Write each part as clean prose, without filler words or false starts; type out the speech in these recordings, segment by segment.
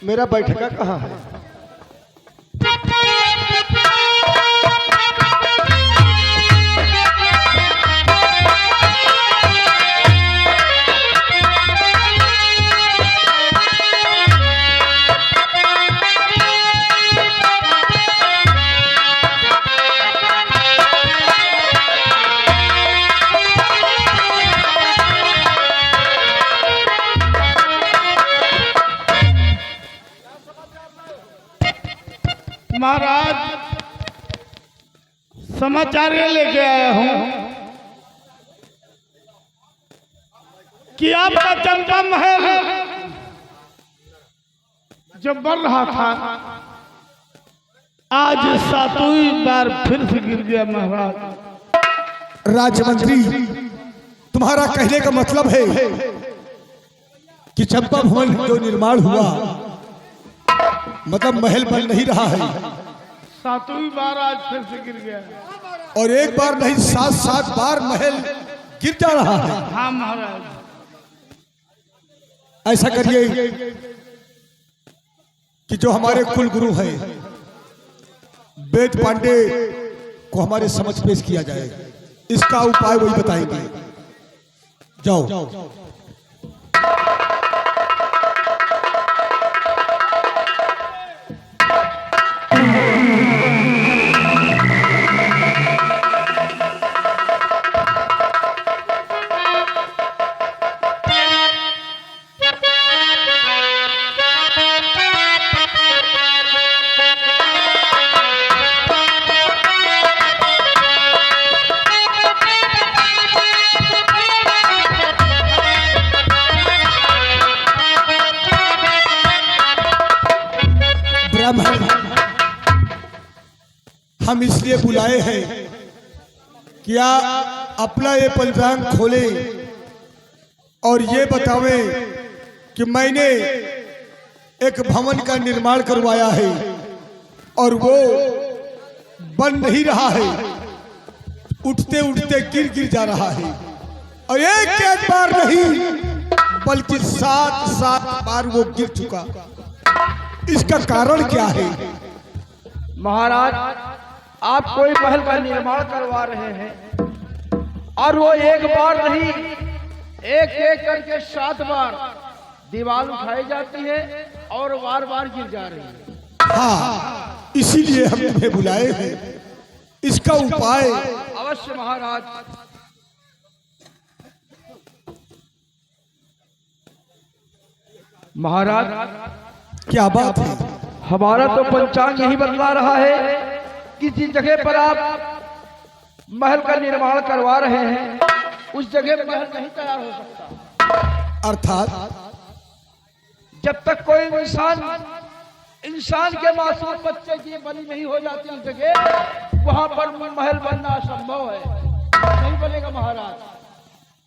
मेरा बैठका कहाँ है? महाराज, समाचार ये लेके आया हूं कि आपका चंपा महल जो बन रहा था आज सातवीं बार फिर से गिर गया। महाराज राजमंत्री, तुम्हारा कहने का मतलब है कि चंपा भवन जो निर्माण हुआ मतलब महल बन नहीं रहा है, सातवीं बार आज फिर से गिर गया और एक बार नहीं 7-7 बार महल गिर जा रहा है। हाँ महाराज, ऐसा करिए कि जो हमारे कुल गुरु हैं वेद पांडे को हमारे समक्ष पेश किया जाए, इसका उपाय वही बताएंगे। जाओ। हम इसलिए बुलाए हैं कि आप अपना ये पंचांग खोले और ये बतावें कि मैंने एक भवन का निर्माण करवाया है और वो बन नहीं रहा है, उठते उठते गिर जा रहा है, और एक बार नहीं बल्कि 7 बार वो गिर चुका। इसका कारण क्या है? महाराज, आप कोई महल का निर्माण करवा रहे हैं और वो एक बार नहीं एक करके 7 बार दीवार उठाई जाती है और बार गिर जा रही है। हाँ, इसीलिए हम तुम्हें बुलाए हैं। इसका उपाय अवश्य महाराज। महाराज, क्या बात है? हमारा तो पंचांग यही बतला रहा है किसी जगह पर आप महल का निर्माण करवा रहे हैं, उस जगह महल नहीं तैयार हो सकता। अर्थात जब तक कोई इंसान के मासूम बच्चे की बलि नहीं हो जाती उस जगह वहां पर महल बनना असंभव है, नहीं बनेगा महाराज।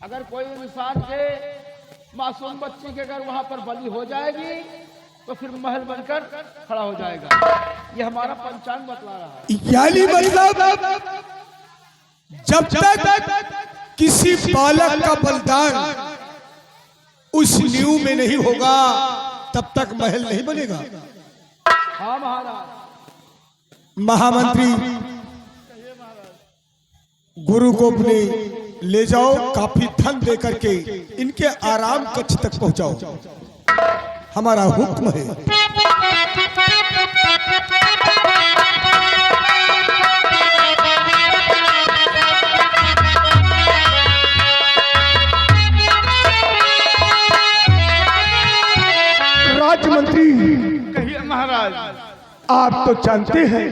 अगर कोई इंसान के मासूम बच्चे के अगर वहां पर बलि हो जाएगी तो फिर महल बनकर खड़ा हो जाएगा। ये हमारा पंचांग बतला रहा है। यानी मतलब जब तक किसी बालक का बलिदान उस नींव में नहीं होगा तब तक महल नहीं बनेगा। हाँ महाराज। महामंत्री, गुरु को अपने ले जाओ, काफी धन दे करके इनके आराम कक्ष तक पहुंचाओ, हमारा हुक्म है। राजमंत्री, कहिए महाराज। आप तो जानते हैं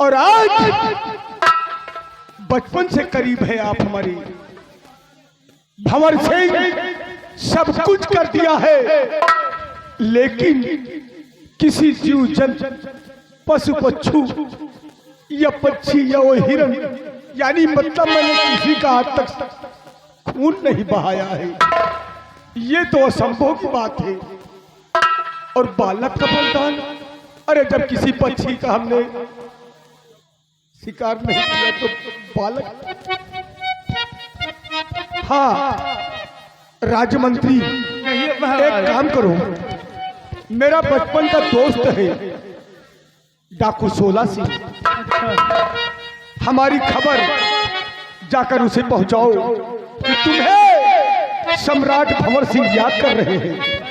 और आज बचपन से करीब है आप हमारी, भंवर से सब कुछ कर दिया है, लेकिन किसी जीव जंतु, पशु पक्षु या पक्षी या वो हिरण, यानी मतलब मैंने किसी का आज तक खून नहीं बहाया है। ये तो असंभव की बात है। और बालक का बलिदान, अरे जब किसी पक्षी का हमने शिकार नहीं किया तो बालक। हाँ राजमंत्री, एक काम करो, मेरा बचपन का दोस्त है डाकू 16 सिंह। हमारी खबर जाकर उसे पहुंचाओ कि तुम्हें सम्राट भंवर सिंह याद कर रहे हैं।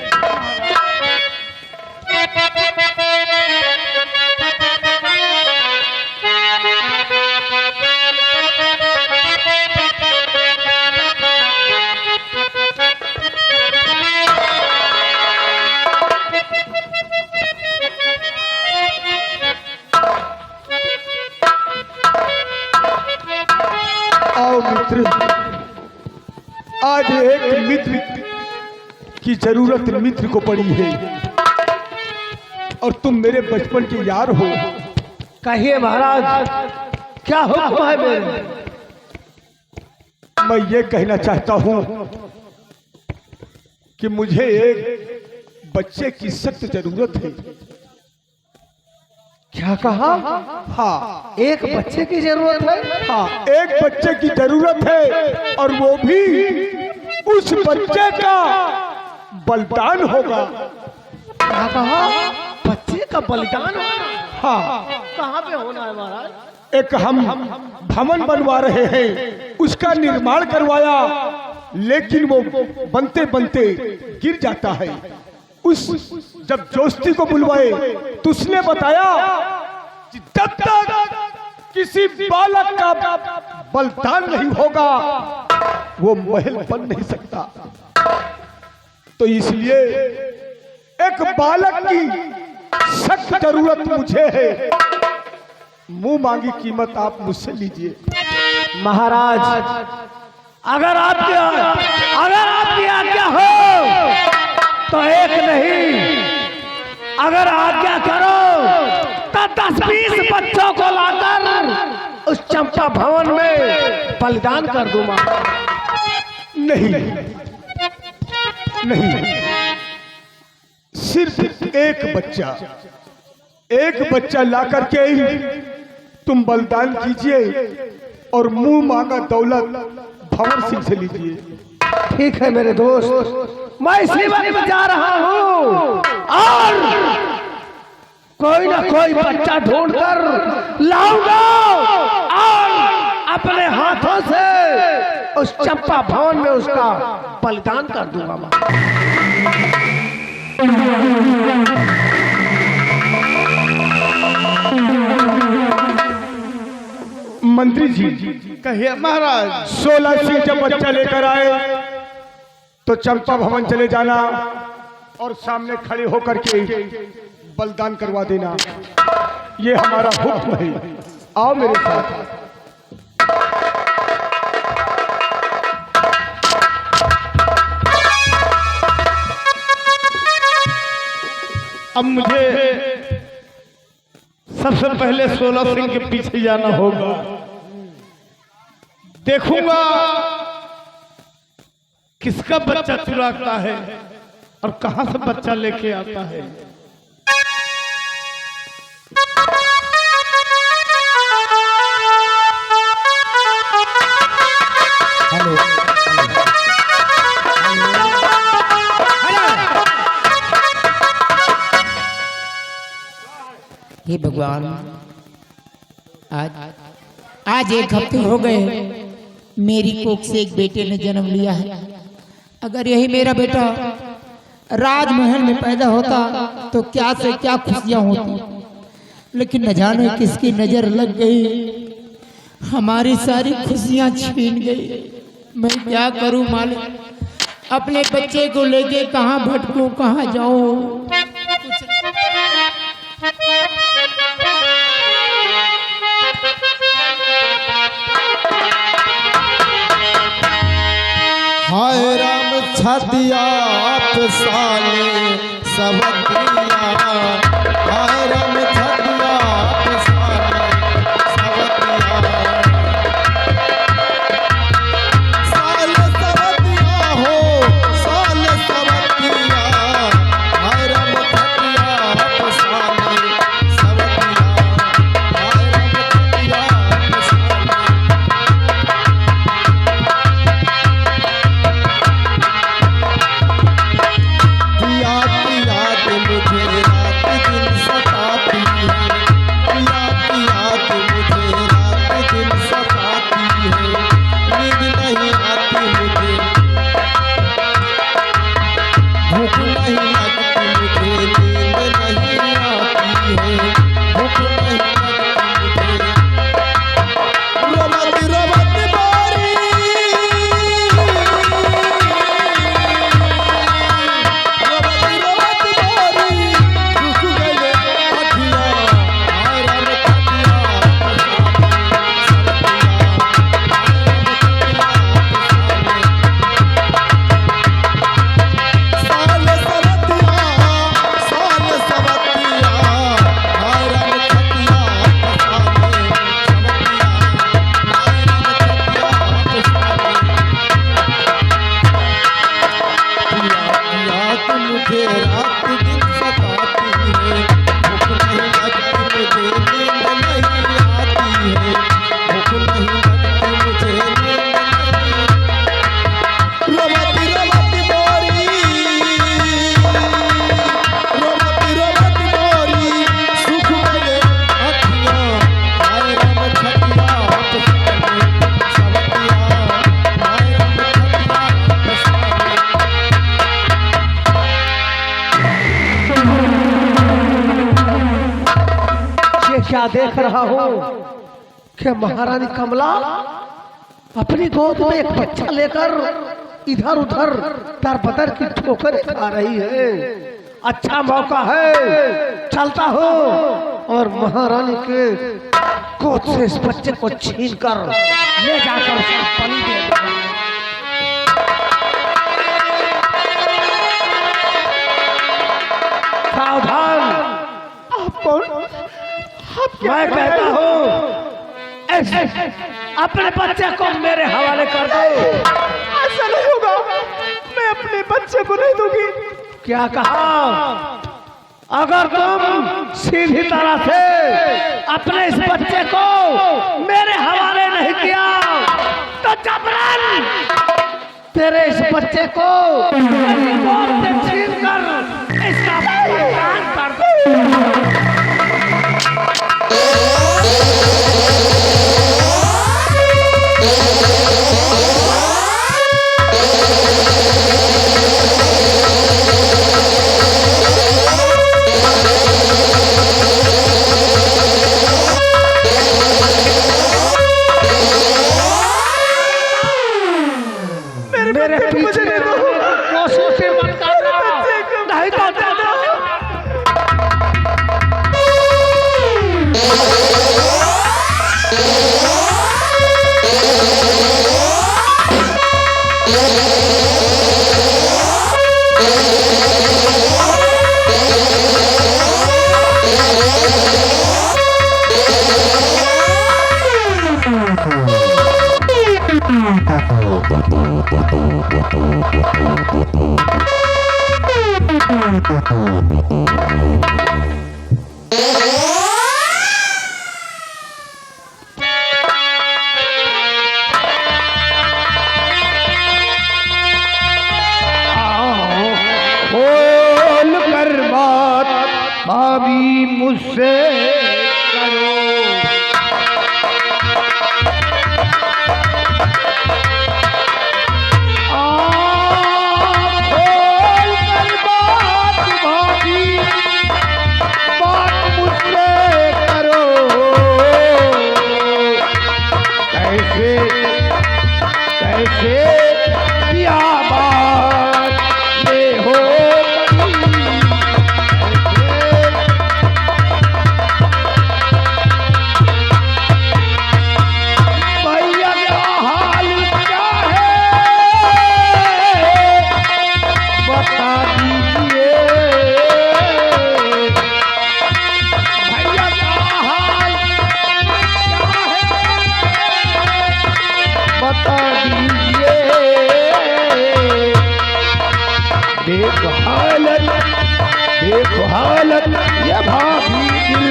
आओ मित्र, आज एक मित्र की जरूरत मित्र को पड़ी है और तुम मेरे बचपन के यार हो। कहिए महाराज, क्या हुक्म है मेरे? मैं ये कहना चाहता हूं कि मुझे एक बच्चे की सख्त जरूरत है। क्या कहा? हाँ, एक बच्चे की जरूरत है? हाँ, एक बच्चे की जरूरत है और वो भी उस बच्चे का बलिदान होगा। क्या कहा? बच्चे का बलिदान होना? हाँ, कहाँ पे होना है महाराज? एक हम भवन बनवा रहे हैं, उसका निर्माण करवाया, लेकिन वो बनते बनते गिर जाता है। जब जोस्ती को बुलवाए तो उसने बताया कि जब तक किसी बालक का बलिदान नहीं होगा वो महल बन नहीं सकता। तो इसलिए एक बालक की सख्त जरूरत मुझे है। मुंह मांगी कीमत आप मुझसे लीजिए। महाराज, अगर आपकी आज्ञा हो तो एक नहीं, अगर आज्ञा करो तो 10-20 बच्चों को लाकर उस चंपा भवन में बलिदान कर दूंगा। नहीं नहीं, सिर्फ एक बच्चा ला करके ही तुम बलिदान कीजिए और मुंह मांगा दौलत भंवर सिंह से लीजिए। ठीक है मेरे दोस्त, मैं इसी वक्त जा रहा हूँ और कोई ना कोई बच्चा ढूंढकर लाऊंगा और अपने हाथों से उस चंपा भवन में उसका बलिदान कर दूंगा। मंत्री जी, कहिए महाराज। 16 सिंह जब बच्चा लेकर आए तो चंपा भवन चले जाना और सामने खड़े होकर के बलिदान करवा देना, ये हमारा हुक्म है। आओ मेरे साथ। अब मुझे सबसे पहले 16 सिंह के पीछे जाना होगा। देखूंगा किसका बच्चा चुराता है और कहां से बच्चा लेके आता है। हेलो, हे भगवान, आज 1 हफ्ते हो गए मेरी कोख से एक बेटे ने जन्म लिया है। अगर यही मेरा बेटा राजमहल में पैदा होता तो क्या से क्या खुशियां होती, लेकिन न जाने किसकी नजर लग गई, हमारी सारी खुशियां छीन गई। मैं क्या करूं मालिक, अपने बच्चे को लेके कहां भटकूं, कहां जाऊं। हाय राम छतिया साले सबतिया, हाय राम छतिया साले सबतिया, साल सबतिया हो साल सबतिया, हाय राम छतिया साले सबतिया, हाय राम छतिया साले। याद मुझे नहीं लगती मुझे, नींद नहीं आती है, भूख नहीं लगती मुझे। रोमत रोमत बारी, रोमत रोमत बारी, रुक गए अखियाँ, हाय राम खटिया साल सवतिया, साल सवतिया, हाय राम खटिया फसाने, सवतिया, हाय राम खटिया फसाने। याद मुझे रात दिन सताती है, भूख नहीं लगती मुझे, नींद नहीं आती है, भूख नहीं लगती मुझे, नींद नहीं। रोमती रोमती मोरी, रोमती रोमती मोरी, सुख गए अखियाँ, हाय राम खटिया फसाने, सवतिया, हाय राम खटिया फसाने। ये क्या देख रहा हूँ कि महारानी कमला अपनी गोद में एक बच्चा लेकर इधर उधर दरबदर की ठोकर खा रही है। अच्छा मौका है, चलता हूँ और महारानी के गोद से इस बच्चे को छीन कर ले जाकर उसको बलि दे दूंगा। सावधान, आप कौन? मैं कहता हूँ अपने बच्चे को मेरे हवाले कर दो। ऐसा नहीं होगा, मैं अपने बच्चे को नहीं दूंगी। क्या कहा? अगर तुम सीधी तरह से अपने इस बच्चे को मेरे हवाले नहीं किया तो जबरन तेरे इस बच्चे को मेरी गोद से छीन कर इसका बलिदान कर दो। मेरे पीछे कोशिश मत करना, नहीं तो दादा। खोल कर बात भाभी मुझसे करो। कैसे किया बात ये हो भैया का हाल क्या है बता दीजिए। भैया का हाल क्या है बता दीजिए। देखो हालत ये भाभी दिल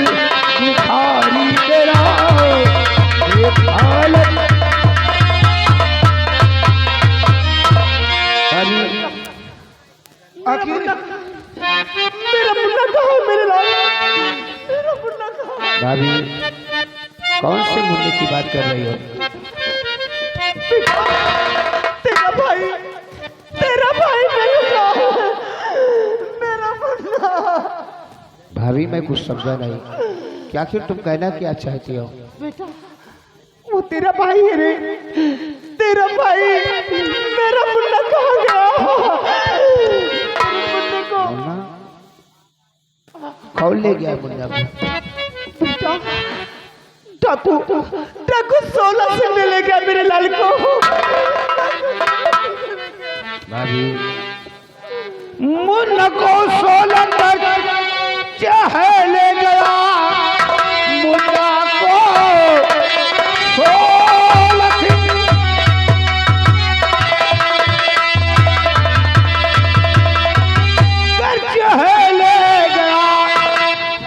दुखारी तेरा। देख हालत आखिर मेरा मुन्ना कहाँ, मेरे लाल मेरा मुन्ना कहाँ? भाभी कौन से मुन्ने की बात कर रही हो? तेरा भाई नहीं था, भाभी मैं कुछ समझा नहीं कि आखिर तुम कहना क्या चाहती हो। बेटा वो तेरा भाई है रे, तेरा भाई। मेरा मुन्ना कहाँ गया? मुन्ने को मुन्ना कौन ले गया मुन्ना को? बेटा डाकू 16 से ले गया मेरे लाल को। भाभी मुन्ना को 16 तक चाहे ले गया। मुन्ना को 16 कर चाहे ले गया।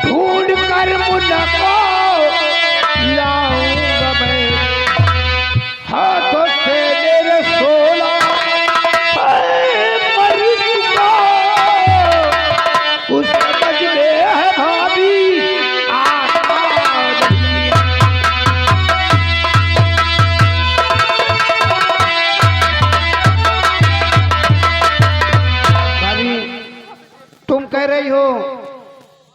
ढूंढ कर मुन्ना को लाऊंगा मैं हाथों से मेरे 16। उस समझ में है भाभी भाभी तुम कह रही हो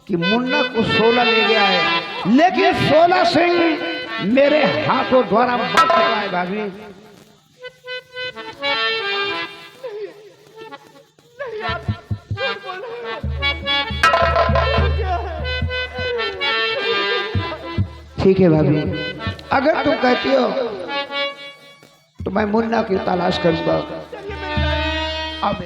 कि मुन्ना को 16 ले गया है, लेकिन 16 सिंह मेरे हाथों द्वारा मर चुका है भाभी। ठीक है भाभी, अगर तुम कहती हो तो मैं मुन्ना की तलाश करूंगा। अब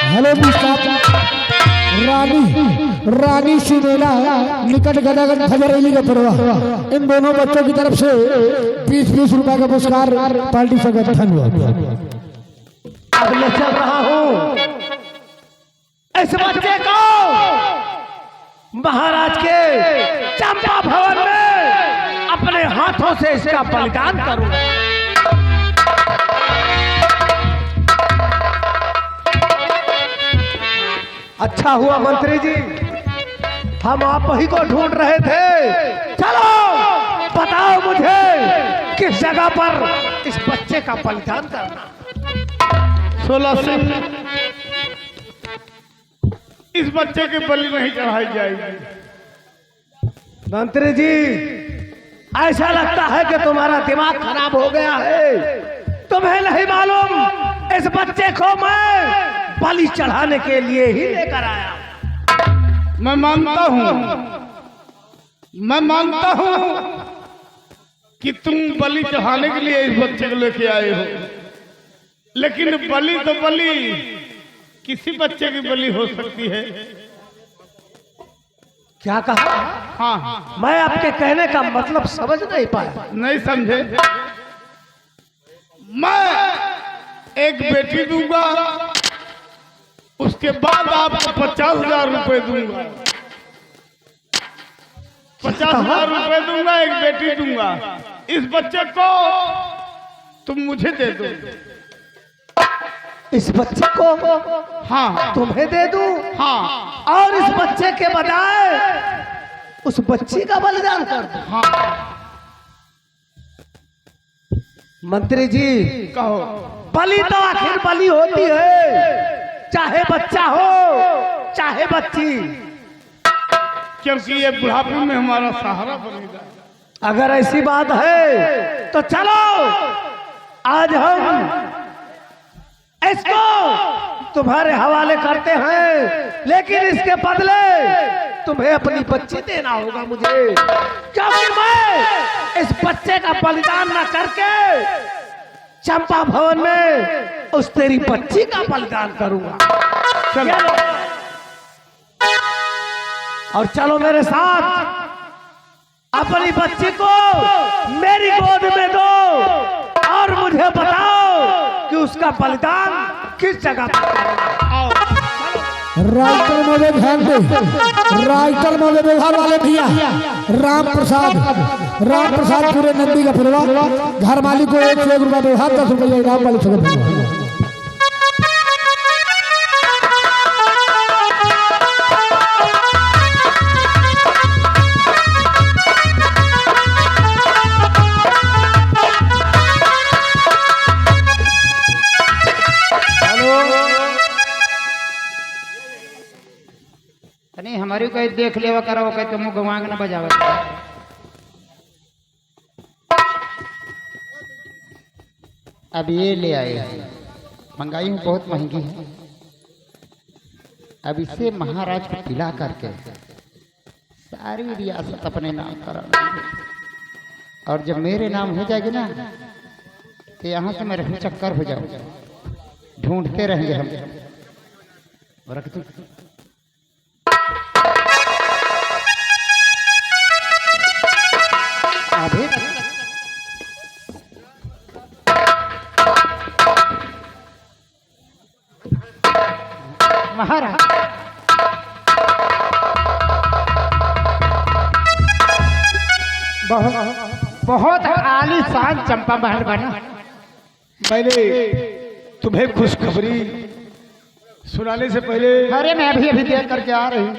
हेलो मिस्टर रानी सिनेला निकट गदागद खबरेली का परवाह। इन दोनों बच्चों की तरफ से 20-20 रुपए का पुरस्कार पार्टी से गठन हुआ। अब मैं चल रहा हूँ इस बच्चे को महाराज के चंपा भवन में अपने हाथों से इसका बलिदान करूंगा। अच्छा हुआ मंत्री जी, हम आप ही को ढूंढ रहे थे। चलो बताओ मुझे किस जगह पर इस बच्चे का बलिदान करना। 16 सिंह इस बच्चे की बलि नहीं चढ़ाई जाएगी। मंत्री जी ऐसा लगता है कि तुम्हारा दिमाग खराब हो गया है। तुम्हें नहीं मालूम इस बच्चे को मैं बलि चढ़ाने के लिए ही लेकर आया। मैं मानता हूँ कि तुम बलि चढ़ाने के लिए इस बच्चे को लेके आए हो, लेकिन बलि तो बलि किसी बच्चे की बलि हो सकती है। क्या कहा? हाँ, मैं आपके कहने का मतलब समझ नहीं पाया। नहीं समझे? मैं एक बेटी दूंगा, उसके बाद आपको 50,000 रुपए दूंगा। 50,000 रुपए दूंगा, एक बेटी दूंगा। इस बच्चे को तुम मुझे दे दो। इस बच्चे को हाँ तुम्हें दे दूं? हाँ और इस बच्चे के बजाय उस बच्ची का बलिदान कर दूं? हाँ। मंत्री जी कहो। बलि तो आखिर बलि होती है, चाहे बच्चा हो चाहे बच्ची, क्योंकि ये बुढ़ापे में हमारा सहारा बनेगा। अगर ऐसी बात है तो चलो आज हम इसको तुम्हारे हवाले करते हैं, लेकिन इसके बदले तुम्हें अपनी बच्ची देना होगा मुझे, क्योंकि मैं इस बच्चे का बलिदान न करके चंपा भवन में उस तेरी बच्ची का बलिदान करूंगा। चलो और चलो मेरे साथ, अपनी बच्ची को मेरी गोद में दो और मुझे बताओ कि उसका बलिदान किस जगह पर करूंगा। आओ। राइटर मोदे ध्यान दे, राइटर मोदे व्यवहार वाले भैया राम प्रसाद पूरे नंदी का परिवार, घर मालिक को 1 रुपया व्यवहार, 10 रुपया इनाम वाले सगत। नहीं हमारी कहीं देख लेवा करो कहीं तुम गवा के ना बजावे। अब ये ले आए, महंगाई बहुत महंगी है। अब इसे महाराज को पिला करके सारी रियासत अपने नाम करा, और जब मेरे नाम हो जाएगी ना तो यहाँ से मैं रफू चक्कर हो जाऊंगा, ढूंढते रहेंगे हम। रख दो अभी महाराज बहुत आलीशान चंपा महल बना। मैंने तुम्हें खुशखबरी सुनाने से पहले अरे मैं अभी देख करके आ रही हूँ।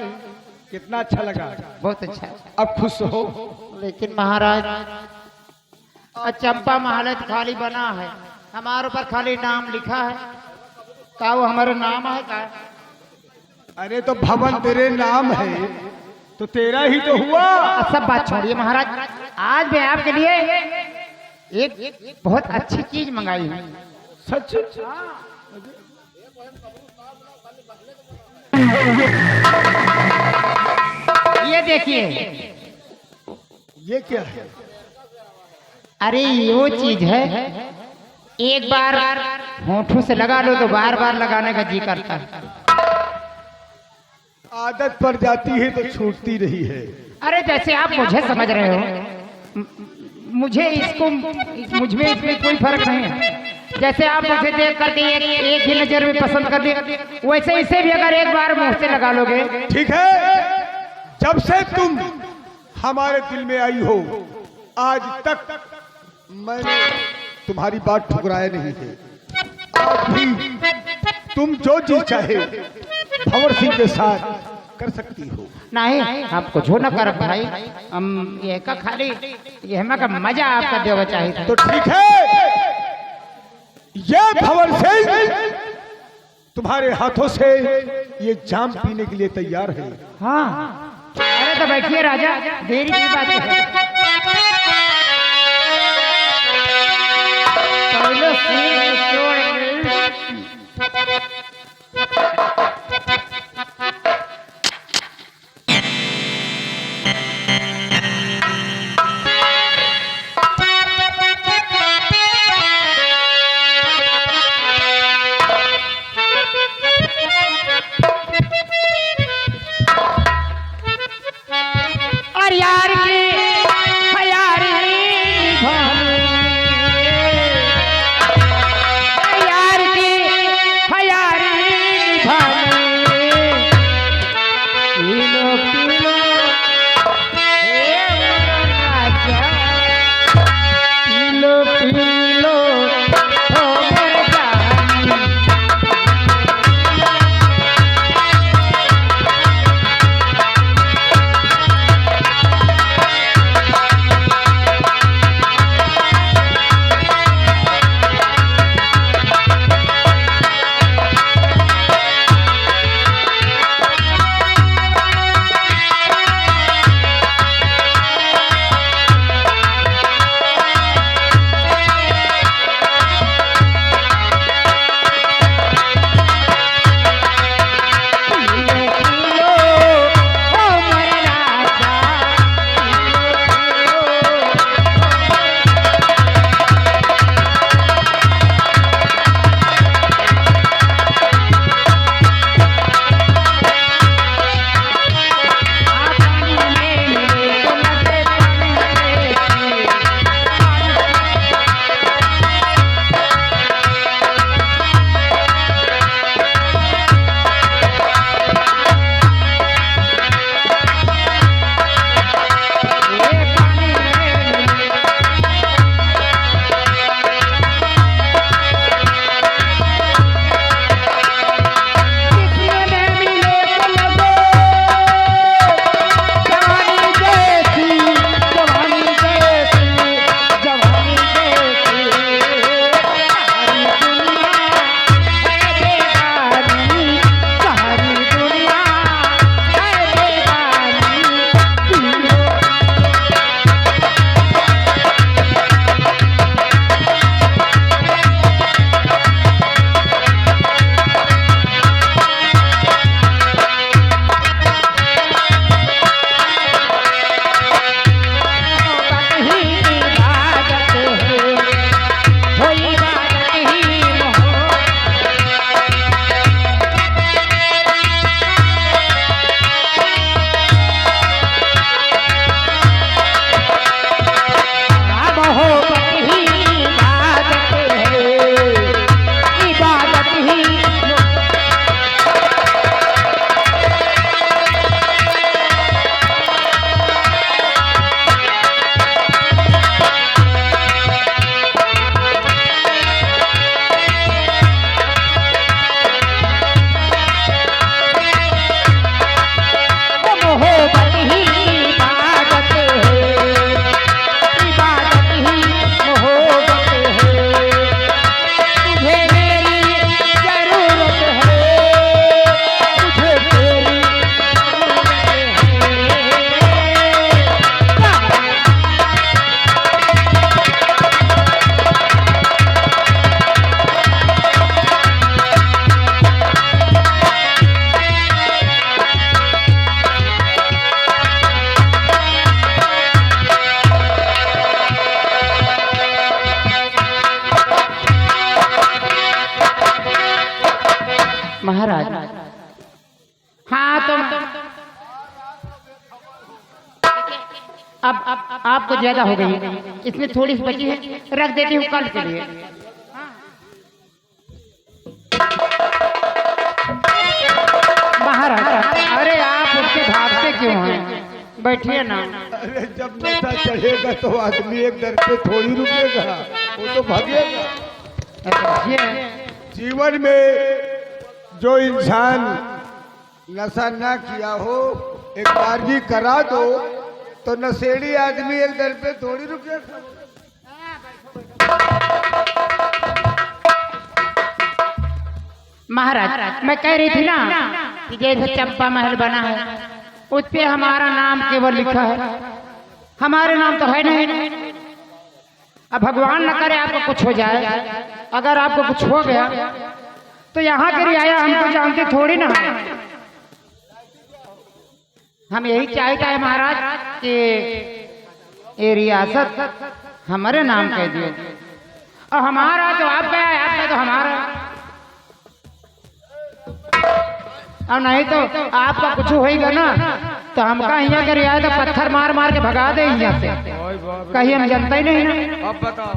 कितना अच्छा लगा, बहुत अच्छा। अब खुश हो। लेकिन महाराज चंपा महल खाली बना है, हमारे ऊपर खाली नाम लिखा है, का वो हमारा नाम है का? अरे तो भवन तेरे नाम है तो तेरा ही तो हुआ। सब बात छोड़िए महाराज, आज मैं आपके लिए एक बहुत अच्छी चीज मंगाई है। सच? ये देखिए। ये क्या है? अरे वो चीज है, एक बार होठों से लगा लो तो बार बार लगाने का जी करता है। आदत पड़ जाती है तो छूटती नहीं है। अरे जैसे आप मुझे समझ रहे हो, मुझे इसको मुझ में इसमें कोई फर्क नहीं है। जैसे आप मुझे देख करके एक ही नजर में पसंद कर दिए, वैसे इसे भी अगर एक बार मुंह से लगा लोगे। ठीक है, जब से तुम हमारे दिल में आई हो आज तक मैंने तुम्हारी बात ठुकराया नहीं है। आज भी तुम जो चीज चाहे भंवर सिंह के साथ कर सकती हो। नहीं हम कुछ न कर भाई, हम ये का खाली ये हमें का मजा आपका देवा चाहिए। तो ठीक है, ये भंवर सिंह तुम्हारे हाथों से ये जाम पीने के लिए तैयार है। हाँ अरे तो बैठिए राजा, देरी की बात है। पहले सिर छोड़ और यार की महाराज। हाँ तो अब आपको ज्यादा हो गई है, इसमें थोड़ी सी बची है, रख देती हूँ कल के लिए। महाराज अरे आप उसके भागते क्यों हैं, बैठिए ना। अरे जब नशा चढ़ेगा तो आदमी एक दर पे थोड़ी रुकेगा, वो तो भागेगा। जीवन में जो इंसान नशा ना किया हो, एक बार भी करा दो तो नशेड़ी आदमी एक दर पे थोड़ी रुकेगा। महाराज मैं कह रही थी ना कि जैसे चंपा महल बना है उस पे हमारा नाम केवल लिखा है, हमारे नाम तो है नहीं। अब भगवान न करे आपको कुछ हो जाए, अगर आपको कुछ हो गया तो यहाँ की रियाया हमको जानती थोड़ी ना है। हम यही चाहते हैं महाराज कि ये रियासत हमारे नाम कह दियो, और हमारा तो आपका है, आपका तो हमारा, और नहीं तो आपका कुछ होएगा ना तो हमका यहाँ के रियायत पत्थर मार मार के भगा दे यहाँ से, कहीं हम जनता ही नहीं ना। अब बताओ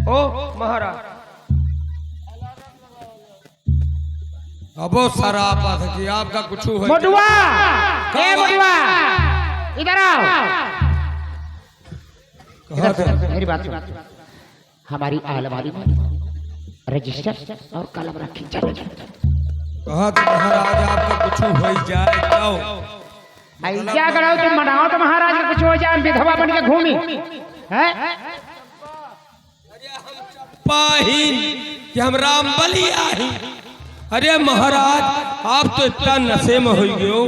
ओ महाराज, अब वो सारा आपा था कि आपका कुछ हो मुडुआ, ए मुडुआ इधर आओ। मेरी बात सुन, हमारी अलमारी में रजिस्टर और कलम रखी, चलो कहा तो महाराज आपका कुछ हो ही जाए, जाओ क्या करो तुम मनाओ तो महाराज का कुछ हो जाए, विधवा बन के घूमी है। पाहीन कि हम राम बलि आही। अरे महाराज आप तो इतना नशे में हो गए हो,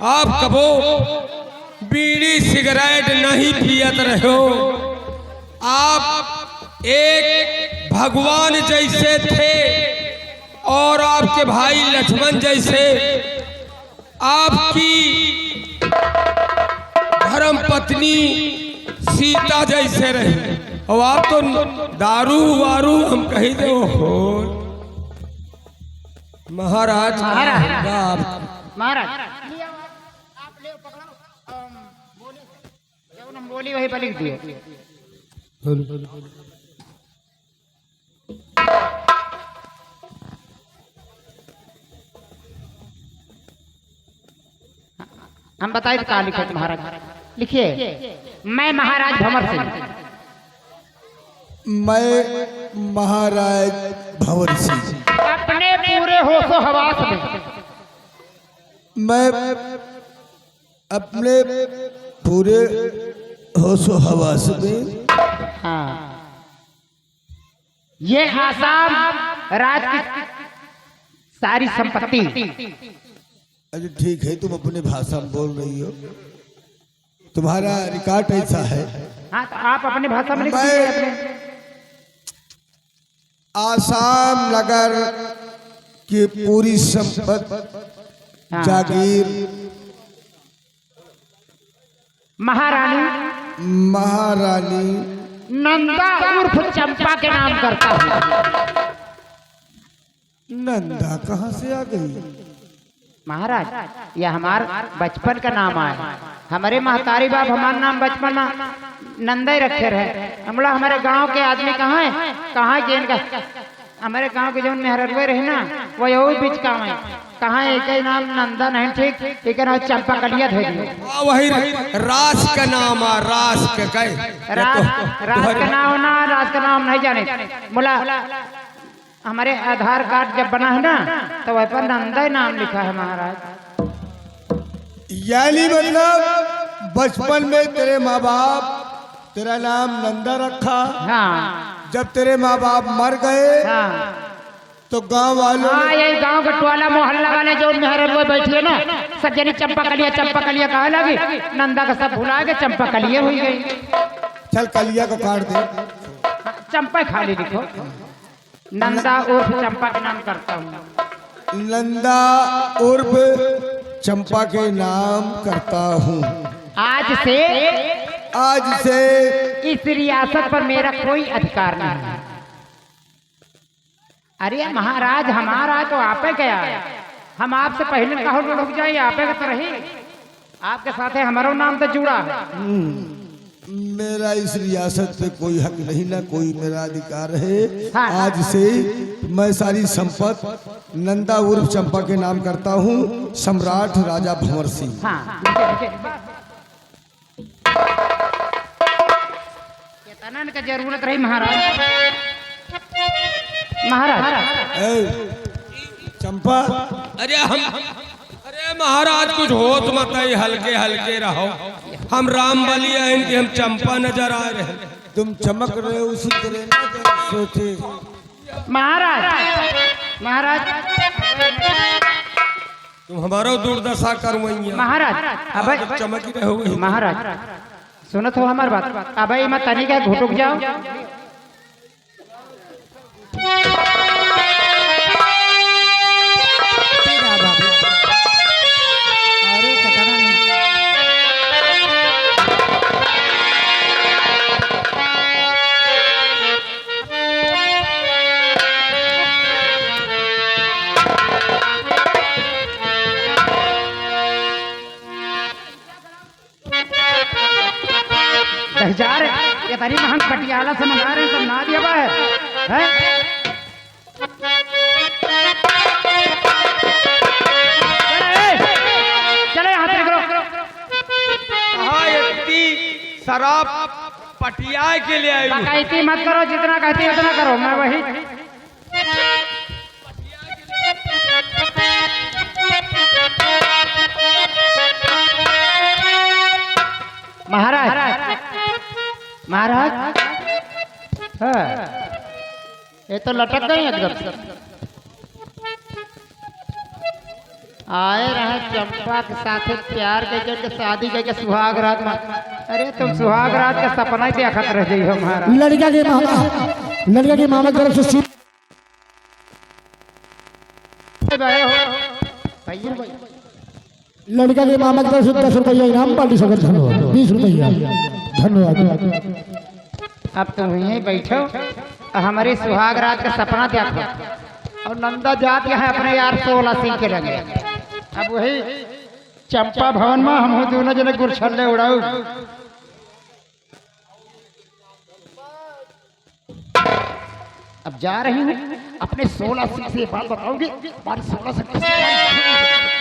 आप कबो बीड़ी सिगरेट नहीं पियत रहे हो, आप एक भगवान जैसे थे और आपके भाई लक्ष्मण जैसे, आपकी धर्म पत्नी सीता जैसे रहे, और आप तो दारू वारू हम कहीं दे हो। महाराज महाराज आप ले पकड़ो, बोली वही पर लिख दियो। हम बताए तो कहा लिखे महाराज, लिखिए। मैं महाराज भंवर सिंह, मैं महाराज भंवर सिंह, अपने पूरे होशो हवास में, मैं अपने पूरे होशो हवास में, हाँ ये आसाम राज की सारी संपत्ति। अरे ठीक है, तुम अपने भाषा में बोल रही हो, तुम्हारा रिकॉर्ड ऐसा है। हाँ तो आप अपनी भाषा में लिख दीजिए अपने। आसाम नगर की पूरी संपत्ति जागीर महारानी नंदा उर्फ चंपा के नाम करता हूँ। नंदा कहाँ से आ गई? महाराज यह हमारा बचपन का नाम है, हमारे महतारी बाप हमारा नाम बचपन नंदा ही रखे रहे। हमला हमारे गांव के आदमी कहाँ है, कहाँ के इनका, हमारे गांव के जो मेहरवे रहे ना वो यही बीच का है, कहाँ एक ही नाम नंदा नहीं ठीक, लेकिन चंपा कलिया थे वही रास का नाम है, रास का गए राज का नाम ना, राज का नाम नहीं जाने। बोला हमारे आधार कार्ड जब बना है ना तो वह पर नंदा ही नाम लिखा है महाराज। यानी मतलब बचपन में तेरे माँ बाप तेरा नाम नंदा रखा, हाँ जब तेरे माँ बाप मर गए हाँ तो गांव वालों हाँ यही गांव का टोला मोहल्ला वाले जो मेहरवे बैठे ना सब जनी चंपा कलिया कहा लगी, नंदा का सब भुला के चंपा कलिया हुई गई। चल कलिया को काट दे, चंपा खाली लिखो, नंदा उर्फ चंपा के नाम करता हूँ। नंदा उर्फ चंपा के नाम करता हूँ। आज से इस रियासत पर मेरा कोई अधिकार नहीं है। अरे महाराज हमारा तो आपे क्या है, हम आपसे पहले कहो तो रुक जाइए, आपे का तो रही, आपके साथ हमारा नाम तो जुड़ा है। मेरा इस रियासत पे कोई हक नहीं, ना कोई मेरा अधिकार है। हाँ। आज से मैं सारी संपत्ति नंदा उर्फ चंपा के नाम करता हूँ, सम्राट राजा भंवर सिंह। हाँ कितना का जरूरत रही महाराज। महाराज ए, चंपा, अरे महाराज कुछ होश मत आई, हल्के हल्के रहो। हम राम बलि हैं, इनके हम चंपा नजर आ रहे हैं। तुम चमक रहे हो उसी तरह ना जैसे सोचे। महाराज महाराज तुम हमारा दुर्दशा करवाइए महाराज अब चमक ही रहोगे। महाराज सुनत हो हमार बात, अब मत तनी का घुटुक जाओ। अरे कतरा नहीं। हजार ये तरी हम पटियाला से मंगा रहे हैं, सब ना दिया बा है? चले यहाँ से निकलो। हाँ इतनी शराब पटिया के लिए आई हूँ। कहती मत करो, जितना कहती उतना करो, मैं वही। महाराज महाराज हाँ, ये तो लटक गई एकदम। आए रहे चंपा के साथ प्यार के शादी के सुहाग रात में। अरे तुम सुहाग रात का सपना ही देखत रह जाइए हो महाराज। लड़का के मामा की तरफ से बड़े हो भैया लड़का के मामा की तरफ से 10 रुपया इनाम पार्टी सकत। धन्यवाद। 20 रुपया धन्यवाद। अब तुम यहीं बैठो और हमारी सुहाग रात का सपना देखो। और नंदा जात यहाँ अपने यार 16 सिंह के लगे। अब वही चंपा भवन में हम दोनों जने गुरछल्ले उड़ाऊ। अब जा रही हूँ अपने 16 सिंह से बात बताऊंगी। हमारी 16 सिंह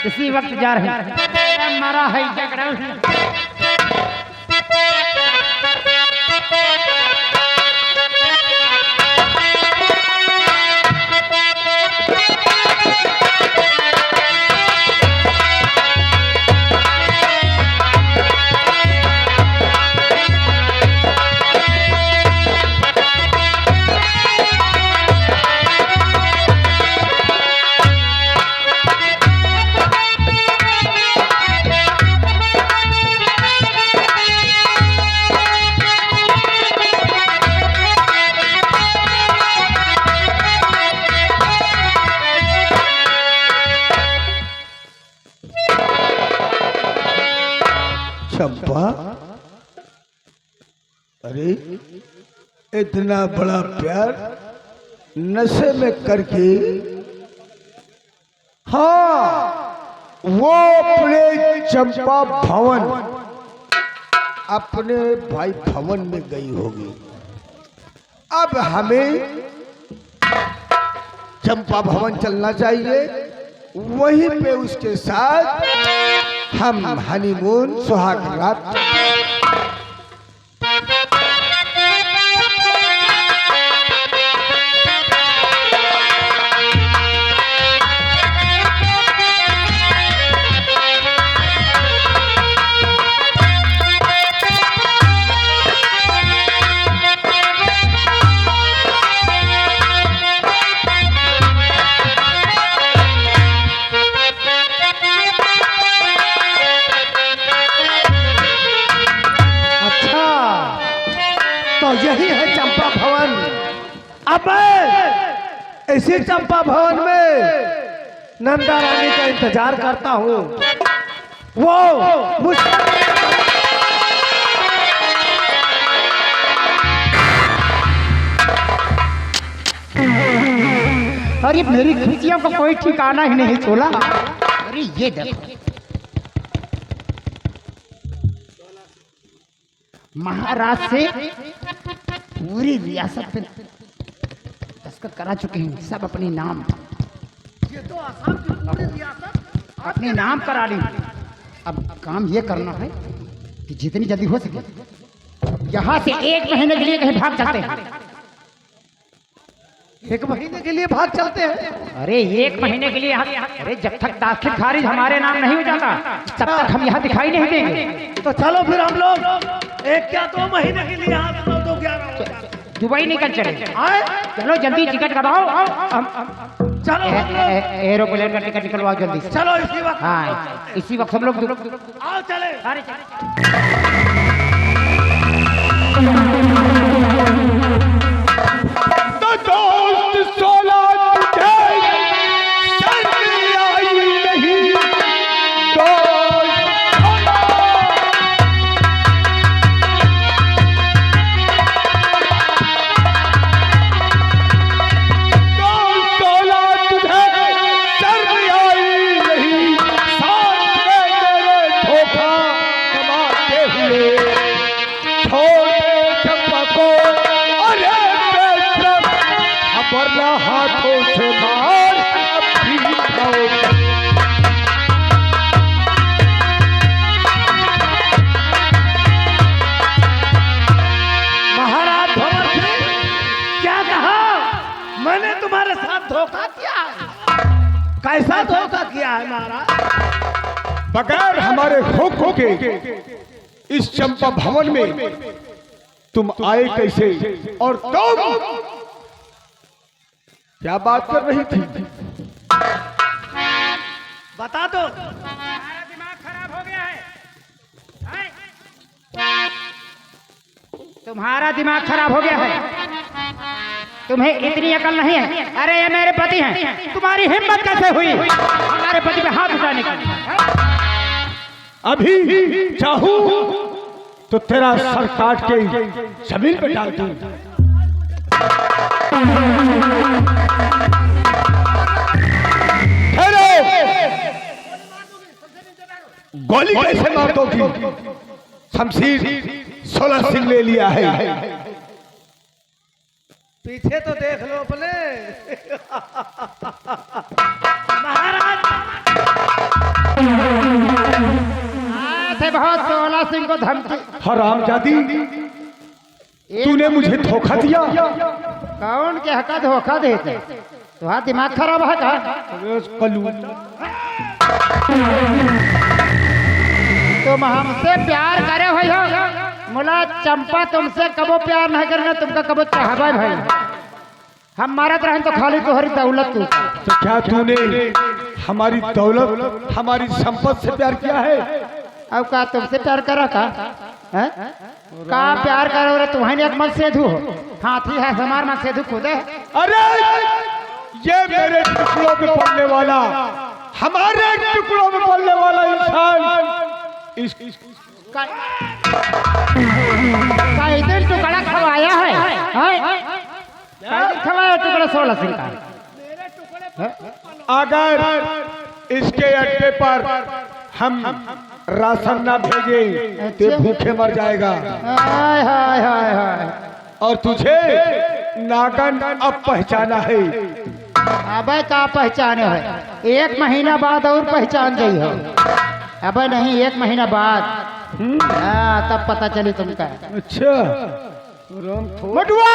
इसी वक्त जा रहे हैं। मरा है झगड़ा। चंपा, अरे इतना बड़ा प्यार नशे में करके, हाँ वो अपने चंपा भवन अपने भाई भवन में गई होगी। अब हमें चंपा भवन चलना चाहिए, वहीं पे उसके साथ हम हनीमून सुहाग रात। यही है चंपा भवन। अब मैं इसी चंपा भवन में नंदा रानी का इंतजार करता हूँ। वो और ये मेरी खुशियों का कोई ठिकाना ही नहीं छोला। अरे ये देखो, महाराज से पूरी रियासत पे दस्तखत करा चुके हैं, सब अपने नाम, ये तो आसाम की पूरी रियासत अपने नाम करा ली। अब काम ये करना है कि जितनी जल्दी हो सके यहाँ से 1 महीने के लिए कहीं भाग चलते हैं। 1 महीने के लिए भाग चलते हैं। अरे 1 महीने के लिए अरे जब तक दाखिल खारिज हमारे नाम नहीं हो जाता तब तक हम यहाँ दिखाई नहीं देंगे। तो चलो फिर हम लोग 1 या 2 महीने के लिए यहाँ से 9 11 हो जाते हैं। दुबई निकल चले। आए? चलो जल्दी टिकट कराओ। चलो हम लोग, एरोप्लेन का टिकट निकलवाओ जल्दी से। चलो इसी वक्त। हाँ इसी वक्त हम लोग आओ चले। अरे चले। तो दोस्त 16 तुझे शर्म आई नहीं, दोस्त 16 तुझे शर्म आई नहीं, साथ में तेरे धोखा कमाते हुए छोड़ चंपा को। अरे बेशरम, वरना हाथों से मार अब भी खाओगे। महाराज भंवर सिंह, क्या कहा? मैंने तुम्हारे साथ धोखा किया है। कैसा धोखा किया है महाराज? बगैर हमारे हुक्म के इस चंपा भवन में तुम आए कैसे, और तुम क्या बात कर रही थी? बता दो। दिमाग खराब हो गया है। तुम्हारा दिमाग खराब हो गया है। तुम्हें इतनी अकल नहीं है। अरे ये मेरे पति हैं, तुम्हारी हिम्मत कैसे हुई हमारे पति पे हाथ उठाने की? अभी चाहूं तो तेरा सर काट के जमीन पे डाल दूं। गोली कैसे मार दोगी? शमशीर 16 सिंह ले लिया है। पीछे तो देख लो अपने। महाराज थे बहुत 16 सिंह को धमकी। हरामजादी, तूने मुझे धोखा दिया। कौन कह का धोखा देते? तुम्हारा दिमाग खराब है का? तुम हमसे प्यार करे हुए हो। मुला चंपा तुमसे कबो प्यार नहीं करना, तुमका कबो चाहबा भाई। हम मारत रहे तो खाली तुम्हारी दौलत तू। तो क्या तूने हमारी दौलत, हमारी संपत्ति से प्यार किया है? अब का तुमसे प्यार करा का? है? का प्यार करो रे? तुम्हारे एक मन सेधु हो, हाथी है हमार मन सेधु खुद है। अरे ये मेरे टुकड़ों में पड़ने वाला, हमारे टुकड़ों में पड़ने वाला इंसान कई दिन टुकड़ा खवाया है? खवाया टुकड़ा 16 सिंह का। अगर इसके अड्डे पर हम राशन ना भेजे तो भूखे मर जाएगा। हाय हाय हाय हाय। और तुझे नागन अब पहचाना है। अबे का पहचाने है? 1 महीना बाद और पहचान गई हो। अबे नहीं, 1 महीना बाद। हाँ तब पता चली तुमका। अच्छा मटुआ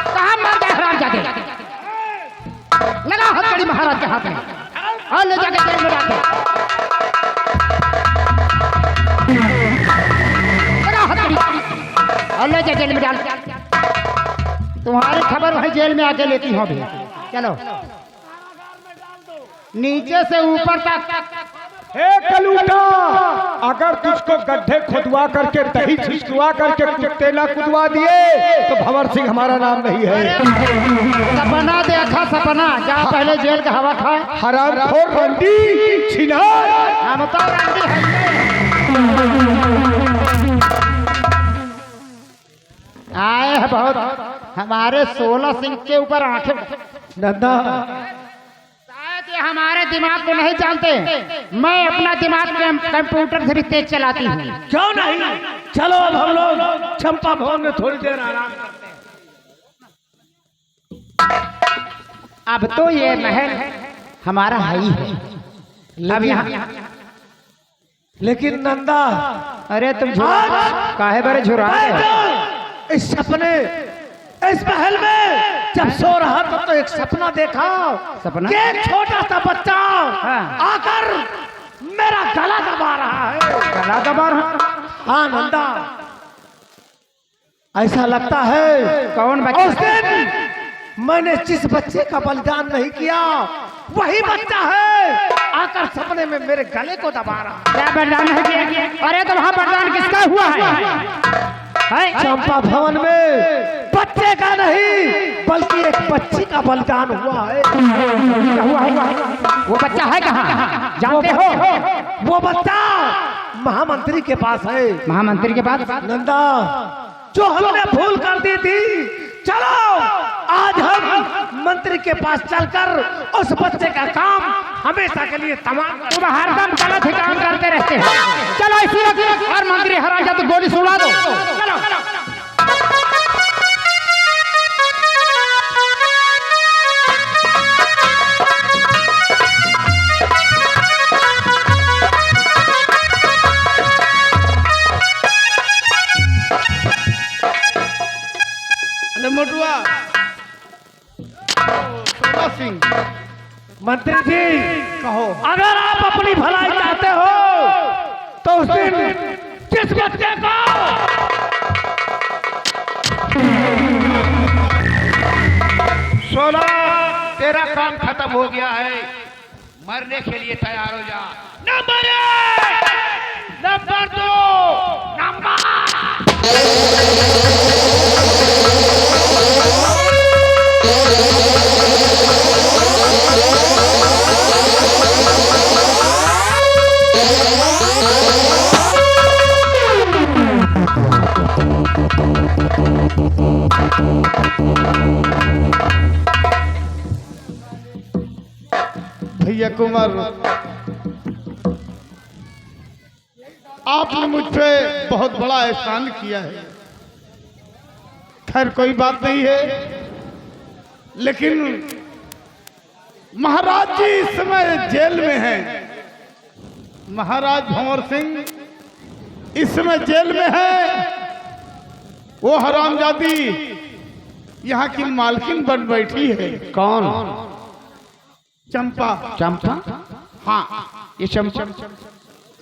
कहाँ मर गए हरामजादे? लगा हथकड़ी महाराज के हाथ में और ले जाके जेल में डाल दो। लगा हथकड़ी और ले जाके जेल में डाल दो। तुम्हारी खबर वही जेल में आके लेती हूँ अभी। चलो नीचे से ऊपर तक। हे कलूटा, अगर तुझको गड्ढे खुदवा करके दही छिड़कवा करके कुत्ते ना कुदवा दिए तो भंवर सिंह हमारा नाम नहीं है। सपना देखा सपना, जा पहले जेल का हवा खा। हरामखोर रंडी छिनार। हम तो रंडी हैं। आए हैं बहुत, हमारे 16 सिंह के ऊपर आंखें नंदा शायद ये हमारे दिमाग को नहीं जानते। मैं अपना दिमाग कंप्यूटर से भी तेज चलाती हूँ। क्यों नहीं? चलो अब हम लोग चंपा भवन में थोड़ी देर आराम करते हैं। अब तो ये महल हमारा है ही है। अब यहाँ लेकिन नंदा, अरे तुम काहे बारे झुरा इस सपने, इस महल में जब सो रहा था तो एक सपना देखा। सपना? कि एक छोटा सा बच्चा हाँ। आकर मेरा गला दबा रहा है। गला दबा रहा? हाँ नंदा, ऐसा लगता है कौन बच्चा? उस दिन मैंने जिस बच्चे का बलिदान नहीं किया वही बच्चा है आकर सपने में मेरे गले को दबा रहा। क्या बलिदान है किया? अरे तो वहाँ बलिदान किसका हुआ है? चंपा भवन में बच्चे का नहीं बल्कि एक बच्ची का बलिदान हुआ है। हुआ वो बच्चा है कहाँ जानते हो? वो बच्चा महामंत्री के पास है। महामंत्री के पास? नंदा, जो हमने भूल कर दी थी, चलो आज हम मंत्री के पास चलकर उस बच्चे का काम हमेशा के लिए तमाम। तुम हरदम गलत ही काम करते रहते हो। चलो इसी वक्त और मंत्री हरा जा तो गोली सुना दो। चलो मोटुआ सोना सिंह, मंत्री जी कहो। अगर आप अपनी भलाई चाहते हो तो उस दिन किस बच्चे को सोना, तेरा काम खत्म हो गया है, मरने के लिए तैयार हो जा। नंबर 1, नंबर 2, नंबर भैया कुमार, आपने मुझ पे बहुत बड़ा एहसान किया है। खैर कोई बात नहीं है, लेकिन महाराज जी इस समय जेल में हैं। महाराज भंवर सिंह इस समय जेल में है। वो हरामजादी यहाँ की मालकिन बन बैठी है। कौन? चंपा। चंपा? हाँ, ये चंपा।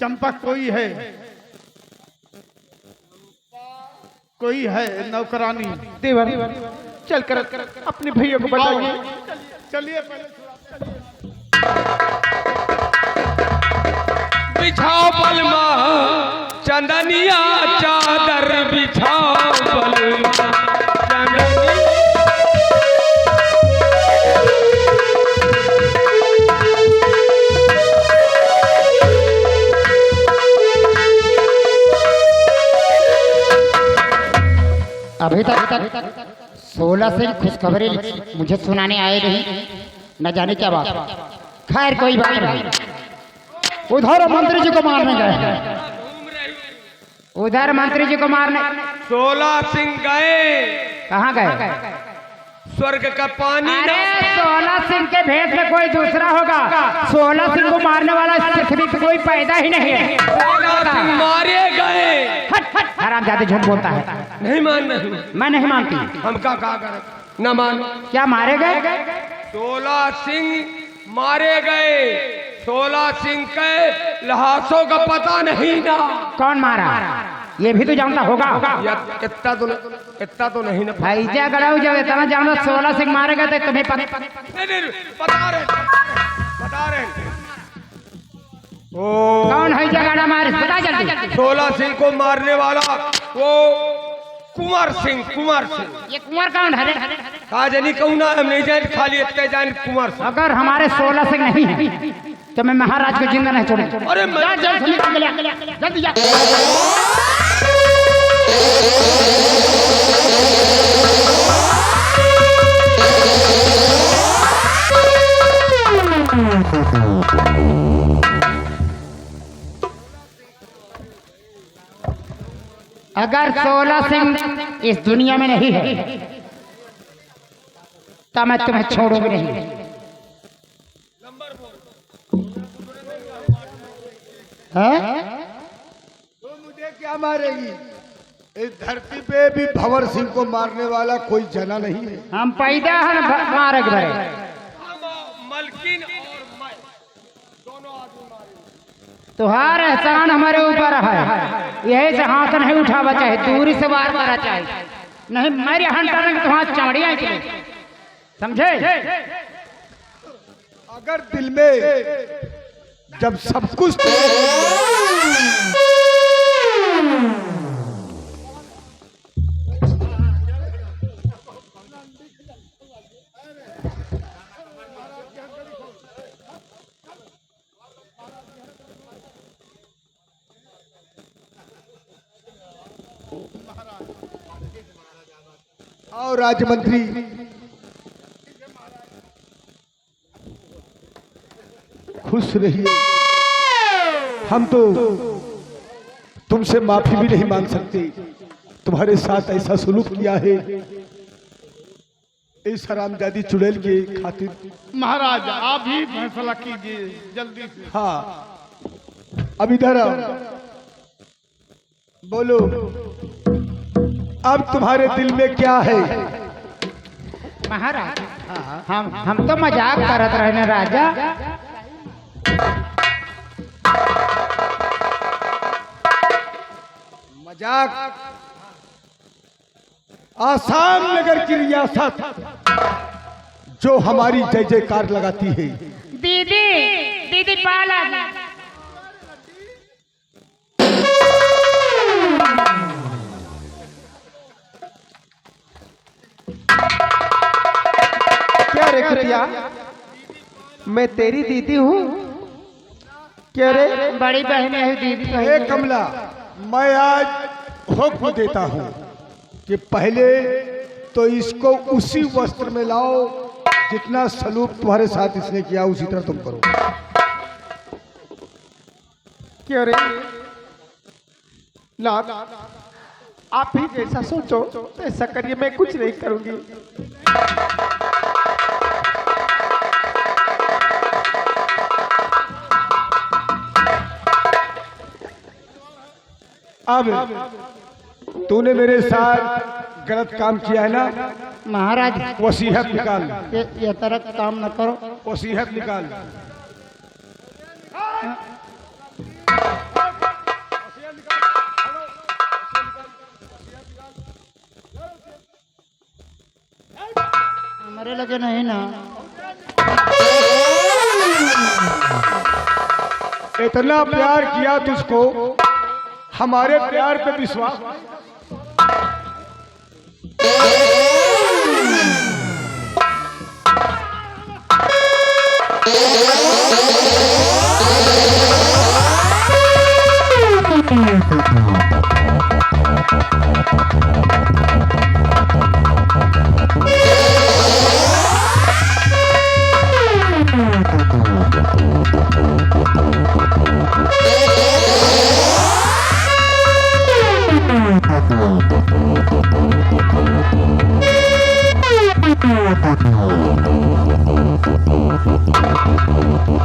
चंपा कोई है, कोई है नौकरानी। देवर, चल कर अपने भैया को बताइए। चलिए बिछाओ बलमा चंदनिया चादर बिछाओ बलमा चंदनिया। अभी तक 16 से खुशखबरी मुझे सुनाने आए नहीं, न जाने क्या बात। खैर कोई बात नहीं। उधर मंत्री जी को मारने गए, उधर मंत्री जी को मारने 16 सिंह गए। कहाँ गए? स्वर्ग का पानी। अरे 16 सिंह के भेष में कोई दूसरा होगा। 16 सिंह को मारने वाला इस पृथ्वी पे कोई पैदा ही नहीं है। 16 सिंह मारे गए। हरामजादी झूठ बोलता है। नहीं मानना, मैं नहीं मानती। हम क्या करें? न मान। क्या मारे गए? 16 सिंह मारे गए। 16 सिंह के लहासों का पता नहीं ना। कौन मारा ये भी तो जानता होगा। इतना तो नहीं ना। भाई गड़ाऊ जब इतना जानो 16 सिंह मारे गए तो तुम्हें नहीं, बता रहे कौन है जगाड़ा मारे? बता जल्दी। 16 सिंह को मारने वाला वो कुंवर सिंह। ये कुंवर कौन है? काजनी कहूँ ना, हम नहीं जान, खाली इतने जान कुंवर सिंह। अगर हमारे 16 सिंह नहीं है तो मैं महाराज को जिंदा नहीं छोड़ूंगा। अरे जल्दी जा। अगर 16 सिंह इस दुनिया में नहीं है तो मैं तुम्हें छोड़ूंगी नहीं। तो मुझे क्या मारेगी? इस धरती पे भी भंवर सिंह को मारने वाला कोई जना नहीं है। हम पैदा हैं मारे के बरे। मलकिन और मैं दोनों आदमी मारे। तुहार एहसान हमारे ऊपर है, यही से हाथ नहीं उठावा चाहे, दूरी से वार मारा चाहे, नहीं मेरे हंटर में तुम्हारी चमड़ियां निकले, समझे? अगर दिल में जब सब कुछ और राज्य मंत्री खुश रहिए। हम तो तुमसे माफी भी नहीं मांग सकते, तुम्हारे साथ ऐसा सुलूक किया है इस हरामजादी चुड़ैल के खातिर। महाराज आप ही फैसला कीजिए जल्दी से। हाँ, अब इधर आओ, बोलो अब तुम्हारे दिल में क्या है? महाराज हम तो मजाक करत रहने राजा। मजाक? आसाम नगर की रियासत जो हमारी जय जयकार लगाती है। दीदी दीदी पाला क्या रे कुतिया, मैं तेरी दीदी हूँ। क्या रे? बड़ी बहन है दीदी। हे कमला, मैं आज हुक्म देता हूँ कि पहले तो इसको उसी वस्त्र में लाओ जितना सलूक तुम्हारे साथ इसने किया, उसी तरह तुम करो। क्यों रे? ला आप ही जैसा सोचो ऐसा करिए, मैं कुछ नहीं करूंगी। अब तूने मेरे साथ गलत काम किया है ना? महाराज वसीयत निकाल, ये तरह काम न करो। वसीयत निकाल। हमारे लगे नहीं ना। इतना प्यार किया तुझको, हमारे प्यार पे विश्वास।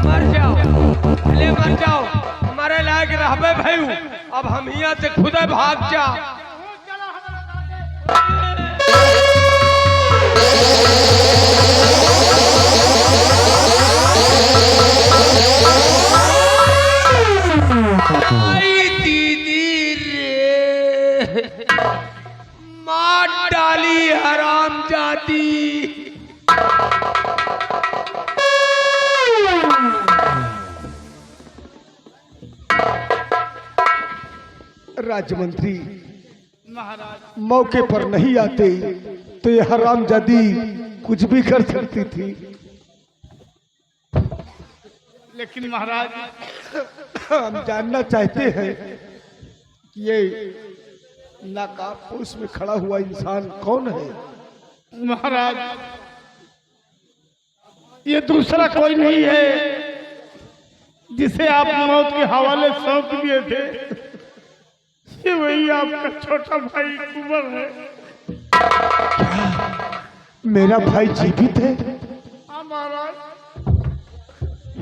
मर जाओ, हमारे लायक रहबे भाई। अब हम यहाँ से खुदे भाग जा। आई दीदी रे, मार डाली हरामजादी। राज्य मंत्री महाराज मौके पर नहीं आते तो ये हरामजादी कुछ भी कर सकती थी। लेकिन महाराज हम जानना चाहते हैं कि ये नाकाबपोश में खड़ा हुआ इंसान कौन है? महाराज ये दूसरा कोई नहीं है जिसे आप मौत के हवाले सौंप दिए थे। ये वही आपका छोटा भाई कुंवर है। मेरा भाई जीवित है? हाँ महाराज।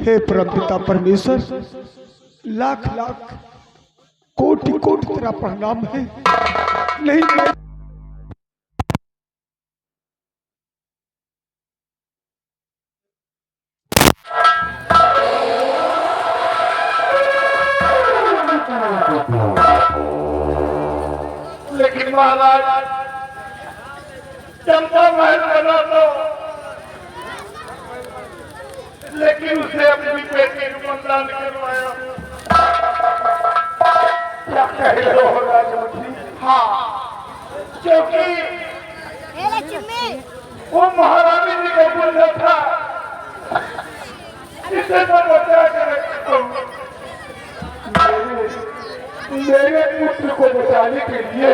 हे परमपिता परमेश्वर, लाख लाख कोटि कोटि तेरा प्रणाम है। नहीं लेकिन महाराज चंपा महल बना तो, लेकिन उसे अपनी बेटी को बलिदान करवाया। क्या कह रहे हो राजमंत्री? हाँ, क्योंकि वो महारानी जी को बोला था इसे मैं बचा कर रखता हूँ। मेरे पुत्र को बचाने के लिए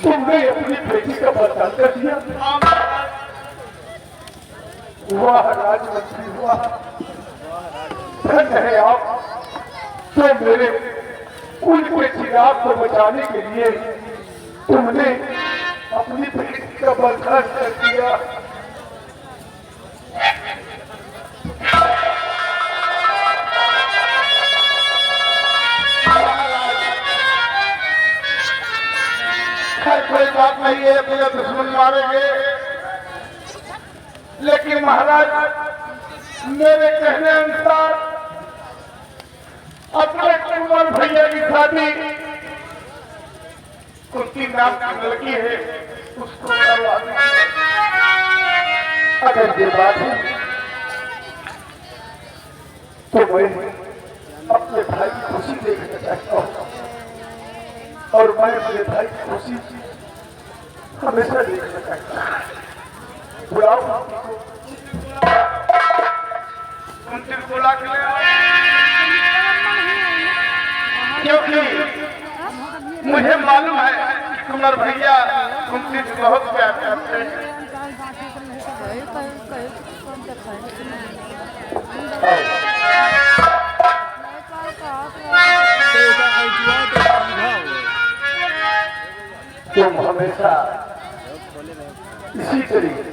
तुमने अपनी बेटी का बलिदान कर दिया। वाह राजमंत्री वाह, धन्य है आप तो मेरे कुल के चिराग को बचाने के लिए तुमने अपनी बेटी का बलिदान कर दिया। कोई बात नहीं है, अपने दुश्मन मारेंगे, लेकिन महाराज मेरे कहने अनुसार अपने कुंवर भैया की शादी कुंती नाम की लड़की है उसको करवा दें। अगर ये बात है तो मैं अपने भाई की खुशी देखना चाहता हूँ और मैं अपने भाई की खुशी हमेशा देखना चाहता हूँ। बुलाओ कुंती को बुला के ले आओ, क्योंकि मुझे मालूम है कुंवर भैया कुंती से बहुत प्यार करते हैं। तुम हमेशा इसी तरीके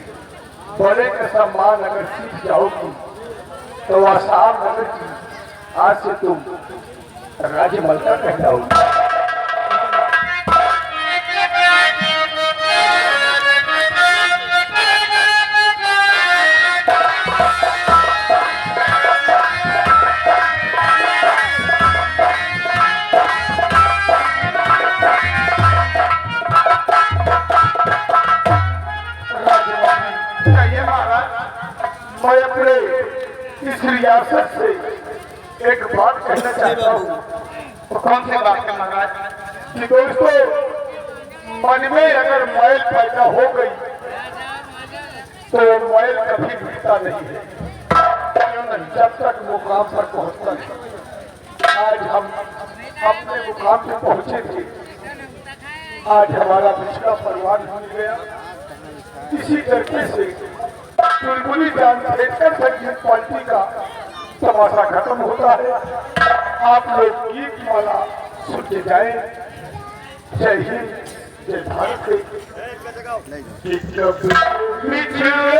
बड़े का सम्मान अगर सीख जाओगी तो आसाम नगर की आज से तुम राज्य मलका कहलाओगी। मैं अपने इस रियासत से एक बात कहना चाहता हूँ। तो कौन सी बात है महाराज? कि दोस्तों मन में अगर मैल पैदा हो गई तो मैल कभी मिटता नहीं है, जब तक मुकाम पर पहुँचता है। आज हम अपने मुकाम पे पहुँचे थे, आज हमारा पिछला परिवार मिल गया। इसी तरीके से चुलबुली जान अंबेडकर संगीत पार्टी का तमाशा खत्म होता है। आप लोग गीत माला सुनते जाए। जय हिंद, जय भारत। बिछुए